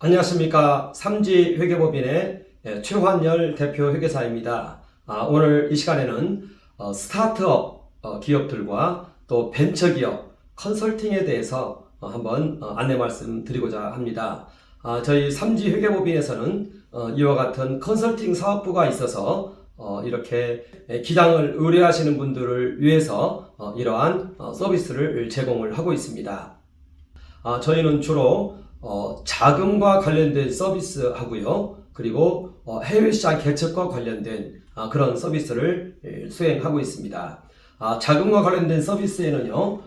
안녕하십니까. 삼지회계법인의 최환열 대표 회계사입니다. 오늘 이 시간에는 스타트업 기업들과 또 벤처기업 컨설팅에 대해서 한번 안내 말씀 드리고자 합니다. 저희 삼지회계법인에서는 이와 같은 컨설팅 사업부가 있어서 이렇게 기장을 의뢰하시는 분들을 위해서 이러한 서비스를 제공을 하고 있습니다. 저희는 주로 자금과 관련된 서비스 하고요. 그리고 해외시장 개척과 관련된 그런 서비스를 수행하고 있습니다. 자금과 관련된 서비스에는요,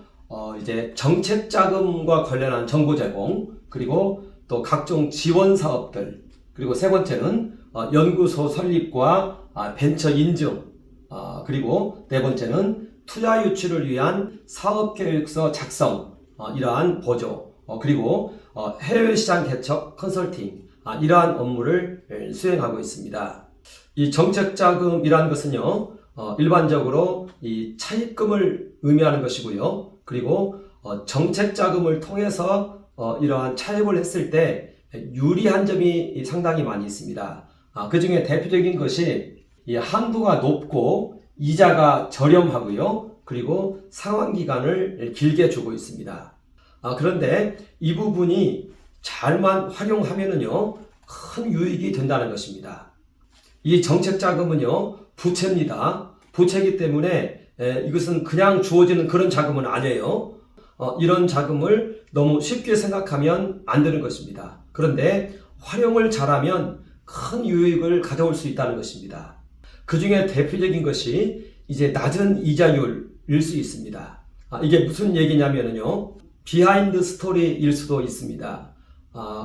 이제 정책 자금과 관련한 정보 제공, 그리고 또 각종 지원 사업들, 그리고 세 번째는 연구소 설립과 벤처 인증, 그리고 네 번째는 투자 유치를 위한 사업계획서 작성, 이러한 보조, 그리고 해외시장 개척 컨설팅, 이러한 업무를 수행하고 있습니다. 이 정책자금이라는 것은요, 일반적으로 이 차입금을 의미하는 것이고요. 그리고 정책자금을 통해서 이러한 차입을 했을 때 유리한 점이 상당히 많이 있습니다. 그 중에 대표적인 것이 이 한도가 높고 이자가 저렴하고요. 그리고 상환기간을 길게 주고 있습니다. 그런데 이 부분이 잘만 활용하면은요, 큰 유익이 된다는 것입니다. 이 정책자금은요, 부채입니다. 부채이기 때문에 이것은 그냥 주어지는 그런 자금은 아니에요. 이런 자금을 너무 쉽게 생각하면 안 되는 것입니다. 그런데 활용을 잘하면 큰 유익을 가져올 수 있다는 것입니다. 그 중에 대표적인 것이 이제 낮은 이자율일 수 있습니다. 이게 무슨 얘기냐면요, 비하인드 스토리일 수도 있습니다.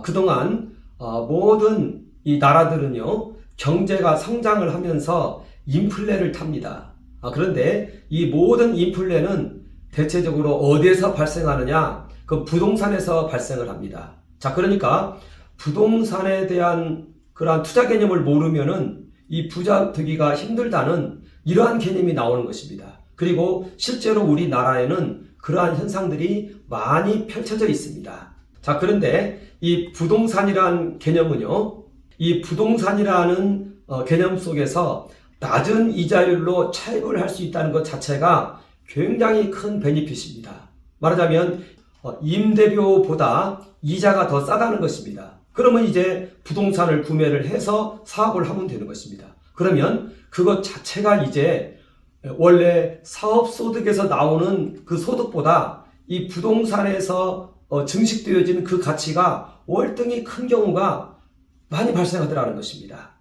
그동안 모든 이 나라들은요, 경제가 성장을 하면서 인플레를 탑니다. 그런데 이 모든 인플레는 대체적으로 어디에서 발생하느냐? 그 부동산에서 발생을 합니다. 자, 그러니까 부동산에 대한 그러한 투자 개념을 모르면은 이 부자 되기가 힘들다는 이러한 개념이 나오는 것입니다. 그리고 실제로 우리나라에는 그러한 현상들이 많이 펼쳐져 있습니다. 자, 그런데 이 부동산이라는 개념은요, 이 부동산이라는 개념 속에서 낮은 이자율로 차입을 할 수 있다는 것 자체가 굉장히 큰 베니핏입니다. 말하자면 임대료보다 이자가 더 싸다는 것입니다. 그러면 이제 부동산을 구매를 해서 사업을 하면 되는 것입니다. 그러면 그것 자체가 이제 원래 사업소득에서 나오는 그 소득보다 이 부동산에서 증식되어지는 그 가치가 월등히 큰 경우가 많이 발생하더라는 것입니다.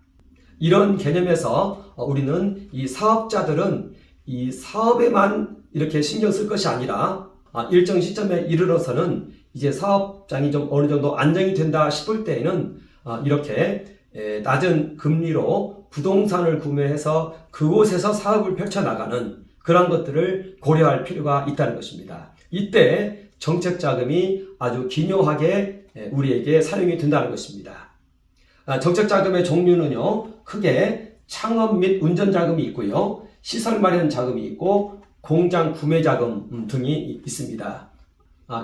이런 개념에서 우리는 이 사업자들은 이 사업에만 이렇게 신경 쓸 것이 아니라 일정 시점에 이르러서는 이제 사업장이 좀 어느 정도 안정이 된다 싶을 때에는 이렇게 낮은 금리로 부동산을 구매해서 그곳에서 사업을 펼쳐나가는 그런 것들을 고려할 필요가 있다는 것입니다. 이때 정책자금이 아주 기묘하게 우리에게 사용이 된다는 것입니다. 정책자금의 종류는요, 크게 창업 및 운전자금이 있고요, 시설 마련 자금이 있고 공장 구매 자금 등이 있습니다.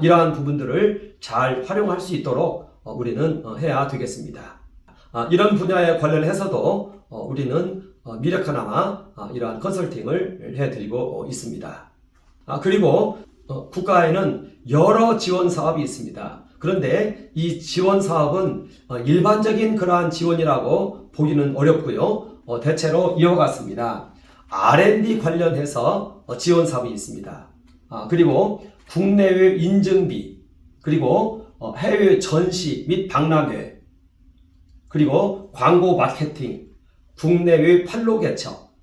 이러한 부분들을 잘 활용할 수 있도록 우리는 해야 되겠습니다. 이런 분야에 관련해서도 우리는 미력하나마 이러한 컨설팅을 해드리고 있습니다. 그리고 국가에는 여러 지원 사업이 있습니다. 그런데 이 지원 사업은 일반적인 그러한 지원이라고 보기는 어렵고요. 대체로 이와 같습니다. R&D 관련해서 지원 사업이 있습니다. 그리고 국내외 인증비, 그리고 해외 전시 및 박람회, 그리고 광고 마케팅, 국내외 판로 개척,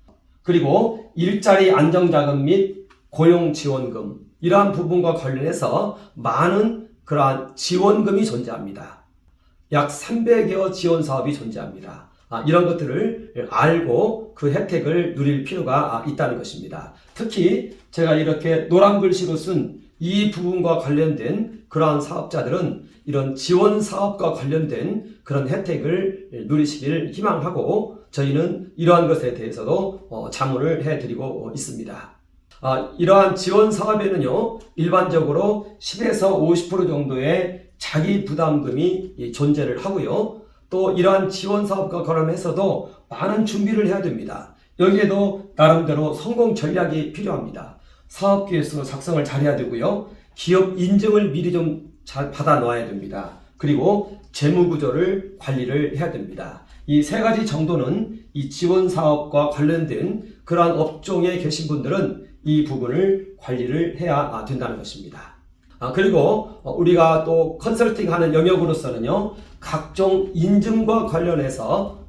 그리고 일자리 안정자금 및 고용지원금, 이러한 부분과 관련해서 많은 그러한 지원금이 존재합니다. 약 300여 지원 사업이 존재합니다. 이런 것들을 알고 그 혜택을 누릴 필요가 있다는 것입니다. 특히 제가 이렇게 노란 글씨로 쓴 이 부분과 관련된 그러한 사업자들은 이런 지원 사업과 관련된 그런 혜택을 누리시길 희망하고 저희는 이러한 것에 대해서도 자문을 해드리고 있습니다. 이러한 지원 사업에는요, 일반적으로 10에서 50% 정도의 자기 부담금이 존재를 하고요. 또 이러한 지원 사업과 관련해서도 많은 준비를 해야 됩니다. 여기에도 나름대로 성공 전략이 필요합니다. 사업계획서 작성을 잘해야 되고요. 기업 인증을 미리 좀 잘 받아 놔야 됩니다. 그리고 재무구조를 관리를 해야 됩니다. 이 세 가지 정도는 이 지원 사업과 관련된 그러한 업종에 계신 분들은 이 부분을 관리를 해야 된다는 것입니다. 그리고 우리가 또 컨설팅 하는 영역으로서는요, 각종 인증과 관련해서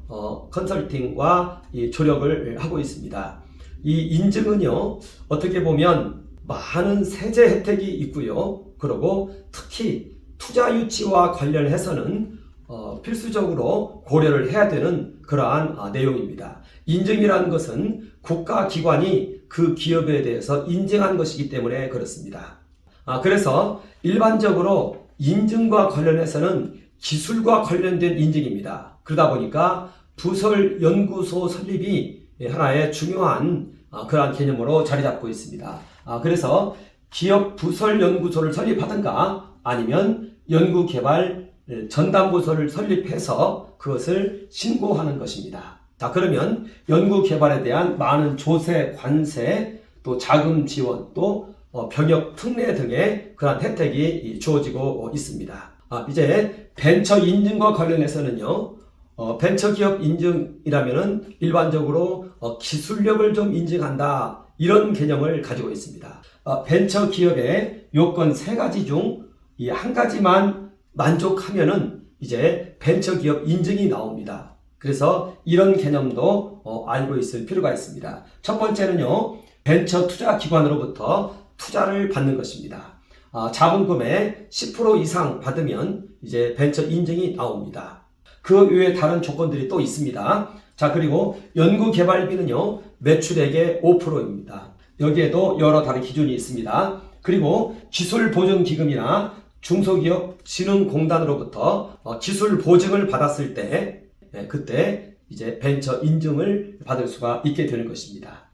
컨설팅과 조력을 하고 있습니다. 이 인증은요, 어떻게 보면 많은 세제 혜택이 있고요. 그리고 특히 투자 유치와 관련해서는 필수적으로 고려를 해야 되는 그러한 내용입니다. 인증이라는 것은 국가기관이 그 기업에 대해서 인증한 것이기 때문에 그렇습니다. 그래서 일반적으로 인증과 관련해서는 기술과 관련된 인증입니다. 그러다 보니까 부설연구소 설립이 하나의 중요한 그러한 개념으로 자리 잡고 있습니다. 그래서 기업 부설연구소를 설립하든가 아니면 연구개발 전담부서를 설립해서 그것을 신고하는 것입니다. 자, 그러면 연구개발에 대한 많은 조세, 관세, 또 자금 지원, 또 병역 특례 등의 그런 혜택이 주어지고 있습니다. 이제 벤처 인증과 관련해서는요, 벤처기업 인증이라면은 일반적으로 기술력을 좀 인증한다, 이런 개념을 가지고 있습니다. 벤처기업의 요건 세 가지 중 이 한 가지만 만족하면은 이제 벤처기업 인증이 나옵니다. 그래서 이런 개념도 알고 있을 필요가 있습니다. 첫 번째는요, 벤처 투자 기관으로부터 투자를 받는 것입니다. 자본금의 10% 이상 받으면 이제 벤처 인증이 나옵니다. 그 외에 다른 조건들이 또 있습니다. 자, 그리고 연구개발비는요, 매출액의 5%입니다. 여기에도 여러 다른 기준이 있습니다. 그리고 기술보증기금이나 중소기업진흥공단으로부터 기술 보증을 받았을 때, 그때 이제 벤처 인증을 받을 수가 있게 되는 것입니다.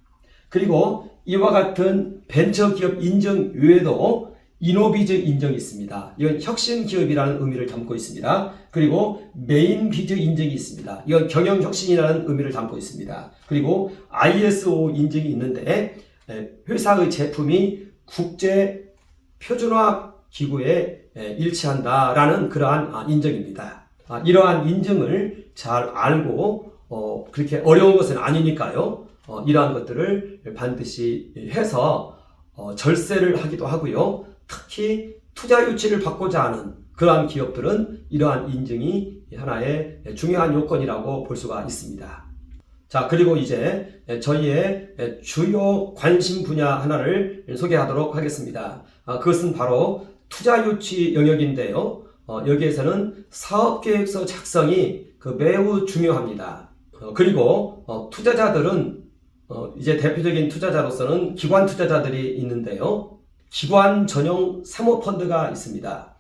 그리고 이와 같은 벤처기업 인증 외에도 이노비즈 인증이 있습니다. 이건 혁신기업이라는 의미를 담고 있습니다. 그리고 메인비즈 인증이 있습니다. 이건 경영혁신이라는 의미를 담고 있습니다. 그리고 ISO 인증이 있는데 회사의 제품이 국제표준화기구에 일치한다라는 그러한 인증입니다. 이러한 인증을 잘 알고 그렇게 어려운 것은 아니니까요. 이러한 것들을 반드시 해서 절세를 하기도 하고요. 특히 투자 유치를 받고자 하는 그러한 기업들은 이러한 인증이 하나의 중요한 요건이라고 볼 수가 있습니다. 자, 그리고 이제 저희의 주요 관심 분야 하나를 소개하도록 하겠습니다. 그것은 바로 투자 유치 영역인데요. 여기에서는 사업계획서 작성이 매우 중요합니다. 그리고 투자자들은 이제 대표적인 투자자로서는 기관 투자자들이 있는데요. 기관 전용 사모펀드가 있습니다.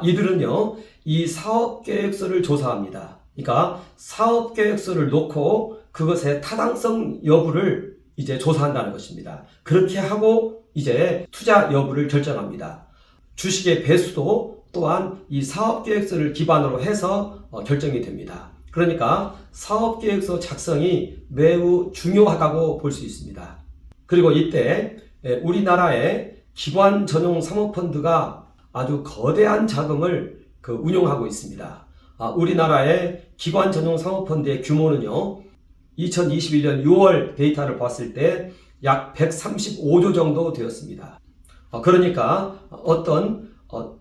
이들은요, 이 사업계획서를 조사합니다. 그러니까 사업계획서를 놓고 그것의 타당성 여부를 이제 조사한다는 것입니다. 그렇게 하고 이제 투자 여부를 결정합니다. 주식의 배수도 또한 이 사업계획서를 기반으로 해서 결정이 됩니다. 그러니까 사업계획서 작성이 매우 중요하다고 볼 수 있습니다. 그리고 이때 우리나라의 기관 전용 사모펀드가 아주 거대한 자금을 운용하고 있습니다. 우리나라의 기관 전용 사모펀드의 규모는요, 2021년 6월 데이터를 봤을 때 약 135조 정도 되었습니다. 그러니까 어떤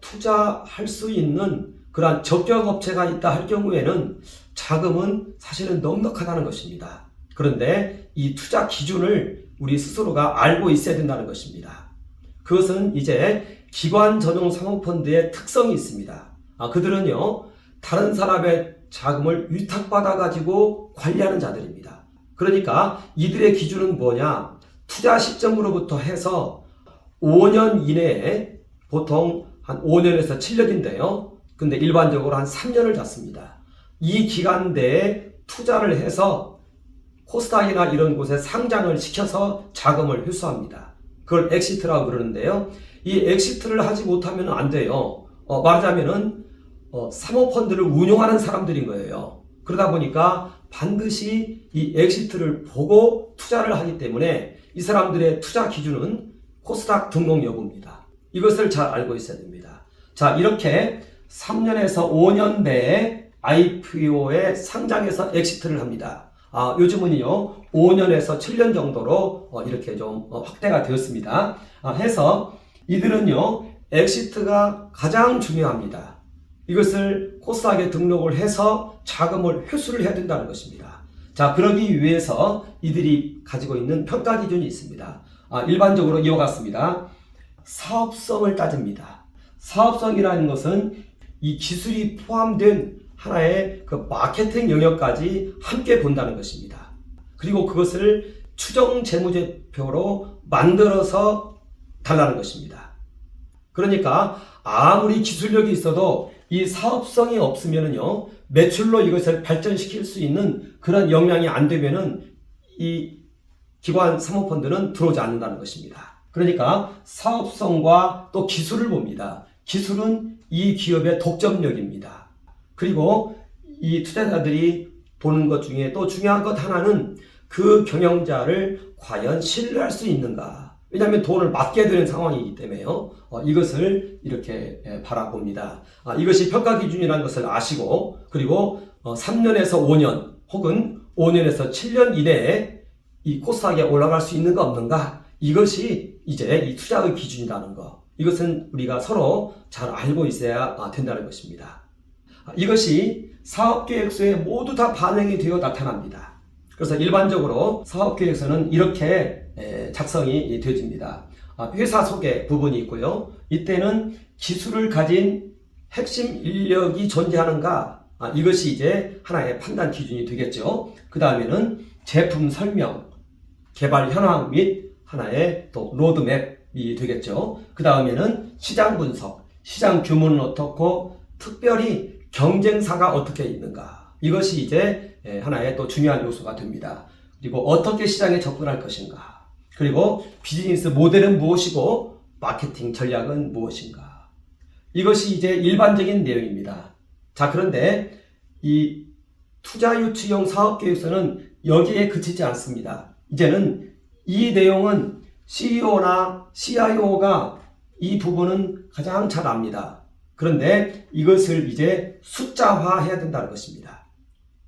투자할 수 있는 그러한 적격 업체가 있다 할 경우에는 자금은 사실은 넉넉하다는 것입니다. 그런데 이 투자 기준을 우리 스스로가 알고 있어야 된다는 것입니다. 그것은 이제 기관 전용 사모펀드의 특성이 있습니다. 그들은요, 다른 사람의 자금을 위탁받아 가지고 관리하는 자들입니다. 그러니까 이들의 기준은 뭐냐? 투자 시점으로부터 해서 5년 이내에 보통 한 5년에서 7년인데요. 근데 일반적으로 한 3년을 잡습니다. 이 기간 내에 투자를 해서 코스닥이나 이런 곳에 상장을 시켜서 자금을 회수합니다. 그걸 엑시트라고 그러는데요. 이 엑시트를 하지 못하면 안 돼요. 말하자면은 사모펀드를 운용하는 사람들인 거예요. 그러다 보니까 반드시 이 엑시트를 보고 투자를 하기 때문에 이 사람들의 투자 기준은 코스닥 등록 여부입니다. 이것을 잘 알고 있어야 됩니다. 자, 이렇게 3년에서 5년 내에 IPO에 상장해서 엑시트를 합니다. 요즘은요 5년에서 7년 정도로 이렇게 좀 확대가 되었습니다. 해서 이들은요 엑시트가 가장 중요합니다. 이것을 코스닥에 등록을 해서 자금을 회수를 해야 된다는 것입니다. 자, 그러기 위해서 이들이 가지고 있는 평가 기준이 있습니다. 일반적으로 이와 같습니다. 사업성을 따집니다. 사업성이라는 것은 이 기술이 포함된 하나의 그 마케팅 영역까지 함께 본다는 것입니다. 그리고 그것을 추정 재무제표로 만들어서 달라는 것입니다. 그러니까 아무리 기술력이 있어도 이 사업성이 없으면은요 매출로 이것을 발전시킬 수 있는 그런 역량이 안 되면은 이 기관 사모펀드는 들어오지 않는다는 것입니다. 그러니까 사업성과 또 기술을 봅니다. 기술은 이 기업의 독점력입니다. 그리고 이 투자자들이 보는 것 중에 또 중요한 것 하나는 그 경영자를 과연 신뢰할 수 있는가. 왜냐하면 돈을 맡게 되는 상황이기 때문에요. 이것을 이렇게 바라봅니다. 이것이 평가 기준이라는 것을 아시고 그리고 3년에서 5년 혹은 5년에서 7년 이내에 이 코스닥에 올라갈 수 있는가 없는가 이것이 이제 이 투자의 기준이라는 것. 이것은 우리가 서로 잘 알고 있어야 된다는 것입니다. 이것이 사업계획서에 모두 다 반영이 되어 나타납니다. 그래서 일반적으로 사업계획서는 이렇게 작성이 되어집니다. 회사 소개 부분이 있고요. 이때는 기술을 가진 핵심 인력이 존재하는가 이것이 이제 하나의 판단 기준이 되겠죠. 그 다음에는 제품 설명, 개발 현황 및 하나의 또 로드맵이 되겠죠. 그 다음에는 시장 분석, 시장 규모는 어떻고 특별히 경쟁사가 어떻게 있는가 이것이 이제 하나의 또 중요한 요소가 됩니다. 그리고 어떻게 시장에 접근할 것인가 그리고 비즈니스 모델은 무엇이고 마케팅 전략은 무엇인가 이것이 이제 일반적인 내용입니다. 자, 그런데 이 투자 유치용 사업계획서는 여기에 그치지 않습니다. 이제는 이 내용은 CEO나 CIO가 이 부분은 가장 잘 압니다. 그런데 이것을 이제 숫자화해야 된다는 것입니다.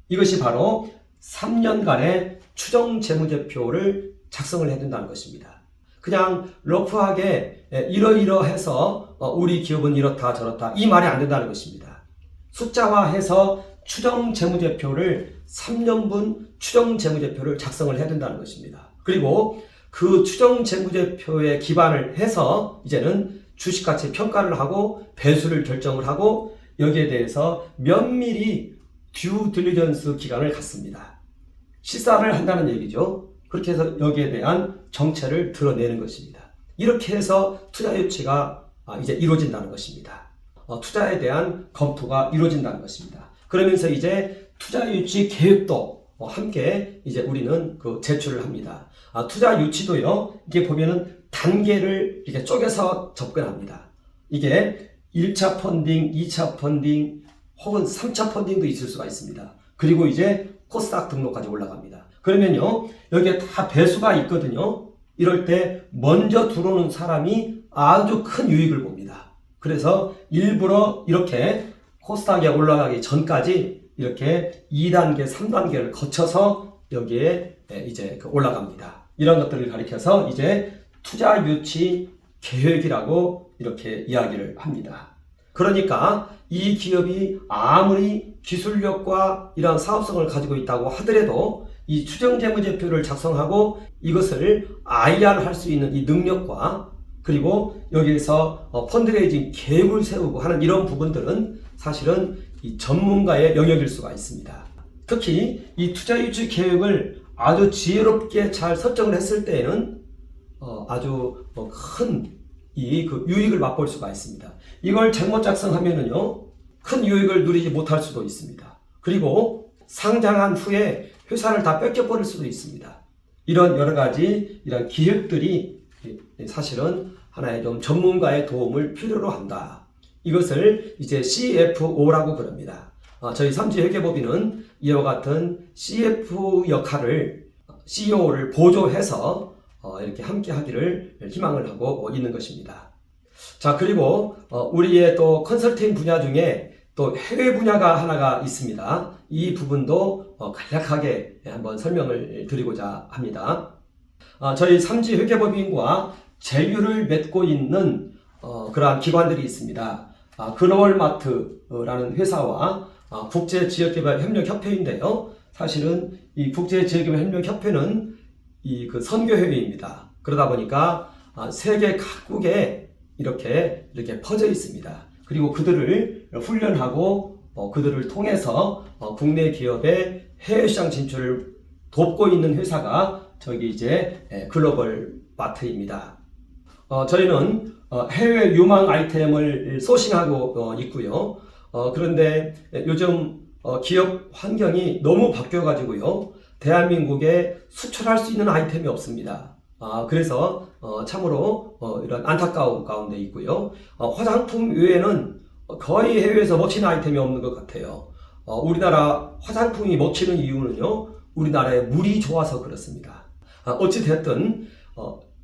이것이 바로 3년간의 추정 재무제표를 작성을 해야 된다는 것입니다. 그냥 러프하게 이러이러해서 우리 기업은 이렇다 저렇다 이 말이 안 된다는 것입니다. 숫자화해서 추정 재무제표를 3년분 추정 재무제표를 작성을 해야 된다는 것입니다. 그리고 그 추정 재무제표에 기반을 해서 이제는 주식가치 평가를 하고 배수를 결정을 하고 여기에 대해서 면밀히 듀 딜리전스 기간을 갖습니다. 시사를 한다는 얘기죠. 그렇게 해서 여기에 대한 정체를 드러내는 것입니다. 이렇게 해서 투자 유치가 이제 이루어진다는 것입니다. 투자에 대한 검토가 이루어진다는 것입니다. 그러면서 이제 투자 유치 계획도 함께 이제 우리는 그 제출을 합니다. 투자 유치도요, 이게 보면은 단계를 이렇게 쪼개서 접근합니다. 이게 1차 펀딩, 2차 펀딩, 혹은 3차 펀딩도 있을 수가 있습니다. 그리고 이제 코스닥 등록까지 올라갑니다. 그러면요, 여기에 다 배수가 있거든요. 이럴 때 먼저 들어오는 사람이 아주 큰 유익을 봅니다. 그래서 일부러 이렇게 코스닥에 올라가기 전까지 이렇게 2단계, 3단계를 거쳐서 여기에 이제 올라갑니다. 이런 것들을 가리켜서 이제 투자 유치 계획이라고 이렇게 이야기를 합니다. 그러니까 이 기업이 아무리 기술력과 이러한 사업성을 가지고 있다고 하더라도 이 추정재무제표를 작성하고 이것을 IR 할 수 있는 이 능력과 그리고 여기에서 펀드레이징 계획을 세우고 하는 이런 부분들은 사실은 이 전문가의 영역일 수가 있습니다. 특히 이 투자 유치 계획을 아주 지혜롭게 잘 설정을 했을 때에는 아주 큰 유익을 맛볼 수가 있습니다. 이걸 잘못 작성하면은요, 큰 유익을 누리지 못할 수도 있습니다. 그리고 상장한 후에 회사를 다 뺏겨버릴 수도 있습니다. 이런 여러 가지 이런 기획들이 사실은 하나의 좀 전문가의 도움을 필요로 한다. 이것을 이제 CFO라고 부릅니다. 저희 삼지회계법인은 이와 같은 CF 역할을 CEO를 보조해서 이렇게 함께 하기를 희망을 하고 있는 것입니다. 자, 그리고 우리의 또 컨설팅 분야 중에 또 해외 분야가 하나가 있습니다. 이 부분도 간략하게 한번 설명을 드리고자 합니다. 저희 삼지회계법인과 제휴를 맺고 있는 그러한 기관들이 있습니다. 글로벌마트라는 회사와 국제지역개발협력협회인데요. 사실은 이 국제지역개발협력협회는 그 선교회의입니다. 그러다 보니까 세계 각국에 이렇게 퍼져 있습니다. 그리고 그들을 훈련하고 그들을 통해서 국내 기업의 해외 시장 진출을 돕고 있는 회사가 저기 이제 글로벌 마트입니다. 저희는 해외 유망 아이템을 소싱하고 있고요. 그런데 요즘 기업 환경이 너무 바뀌어가지고요. 대한민국에 수출할 수 있는 아이템이 없습니다. 그래서 참으로 이런 안타까운 가운데 있고요. 화장품 외에는 거의 해외에서 먹히는 아이템이 없는 것 같아요. 우리나라 화장품이 먹히는 이유는요. 우리나라에 물이 좋아서 그렇습니다. 어찌됐든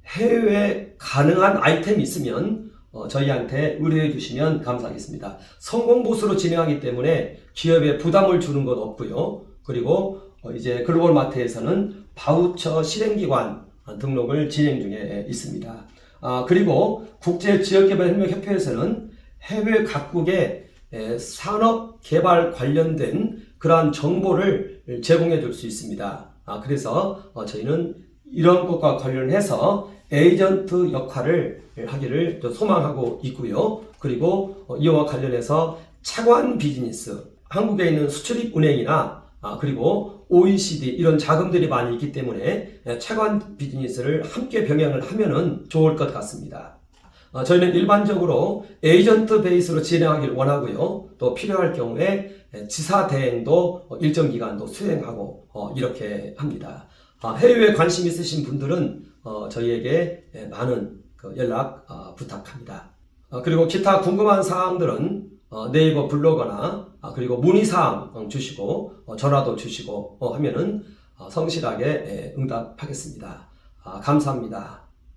해외 가능한 아이템이 있으면 저희한테 의뢰해 주시면 감사하겠습니다. 성공보수로 진행하기 때문에 기업에 부담을 주는 것 없고요. 그리고 이제 글로벌마트에서는 바우처 실행기관 등록을 진행 중에 있습니다. 그리고 국제지역개발협력협회에서는 해외 각국의 산업개발 관련된 그러한 정보를 제공해 줄 수 있습니다. 그래서 저희는 이런 것과 관련해서 에이전트 역할을 하기를 소망하고 있고요. 그리고 이와 관련해서 차관 비즈니스, 한국에 있는 수출입은행이나 그리고 OECD 이런 자금들이 많이 있기 때문에 차관 비즈니스를 함께 병행을 하면은 좋을 것 같습니다. 저희는 일반적으로 에이전트 베이스로 진행하기를 원하고요. 또 필요할 경우에 지사 대행도 일정 기간도 수행하고 이렇게 합니다. 해외에 관심 있으신 분들은 저희에게 많은 연락 부탁합니다. 그리고 기타 궁금한 사항들은 네이버 블로거나 그리고 문의사항 주시고 전화도 주시고 하면은 성실하게 응답하겠습니다. 감사합니다.